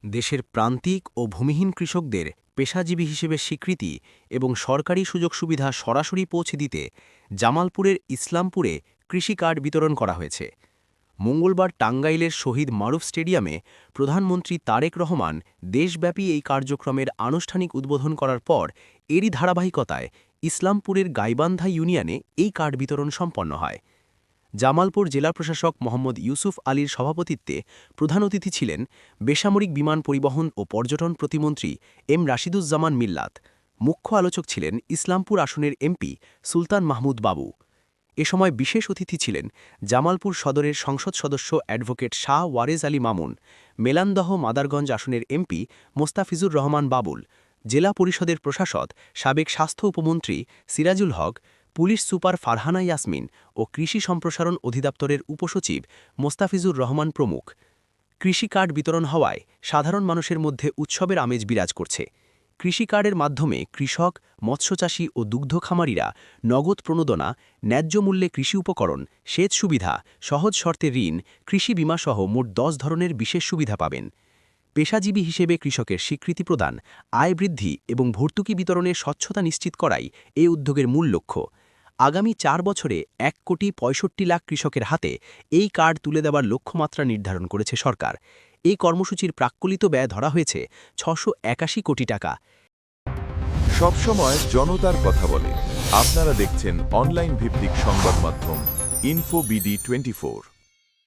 দেশের প্রান্তিক ও ভূমিহীন কৃষকদের পেশাজীবী হিসেবে স্বীকৃতি এবং সরকারি সুযোগ সুবিধা সরাসরি পৌঁছে দিতে জামালপুরের ইসলামপুরে কৃষি কার্ড বিতরণ করা হয়েছে। মঙ্গলবার টাঙ্গাইলের শহীদ মারুফ স্টেডিয়ামে প্রধানমন্ত্রী তারেক রহমান দেশব্যাপী এই কার্যক্রমের আনুষ্ঠানিক উদ্বোধন করার পর এরই ধারাবাহিকতায় ইসলামপুরের গাইবান্ধা ইউনিয়নে এই কার্ড বিতরণ সম্পন্ন হয়। জামালপুর জেলা প্রশাসক মোহাম্মদ ইউসুফ আলীর সভাপতিত্বে প্রধান অতিথি ছিলেন বেসামরিক বিমান পরিবহন ও পর্যটন প্রতিমন্ত্রী এম রাশিদুজ্জামান মিল্লাত। মুখ্য আলোচক ছিলেন ইসলামপুর আসনের এমপি সুলতান মাহমুদ বাবু। এ সময় বিশেষ অতিথি ছিলেন জামালপুর সদরের সংসদ সদস্য অ্যাডভোকেট শাহ ওয়ারেজ আলী মামুন, মেলান্দহ মাদারগঞ্জ আসনের এমপি মোস্তাফিজুর রহমান বাবুল, জেলা পরিষদের প্রশাসক সাবেক স্বাস্থ্য উপমন্ত্রী সিরাজুল হক, পুলিশ সুপার ফারহানা ইয়াসমিন ও কৃষি সম্প্রসারণ অধিদপ্তরের উপসচিব মোস্তাফিজুর রহমান প্রমুখ। কৃষি কার্ড বিতরণ হওয়ায় সাধারণ মানুষের মধ্যে উৎসবের আমেজ বিরাজ করছে। কৃষি কার্ডের মাধ্যমে কৃষক, মৎস্যচাষী ও দুগ্ধ খামারিরা নগদ প্রণোদনা, ন্যায্য মূল্যে কৃষি উপকরণ, সেচ সুবিধা, সহজ শর্তে ঋণ, কৃষি বিমাসহ মোট 10 ধরনের বিশেষ সুবিধা পাবেন। পেশাজীবী হিসেবে কৃষকের স্বীকৃতি প্রদান, আয় বৃদ্ধি এবং ভর্তুকি বিতরণে স্বচ্ছতা নিশ্চিত করাই এই উদ্যোগের মূল লক্ষ্য। আগামী 4 বছরে 1,65,00,000 কৃষকের হাতে এই কার্ড তুলে দেওয়ার লক্ষ্যমাত্রা নির্ধারণ করেছে সরকার। এই কর্মসূচির প্রাক্কলিত ব্যয় ধরা হয়েছে 681 কোটি টাকা। সবসময় জনতার কথা বলে। আপনারা দেখছেন অনলাইন ভিত্তিক সংবাদ মাধ্যম ইনফো বিডি 24।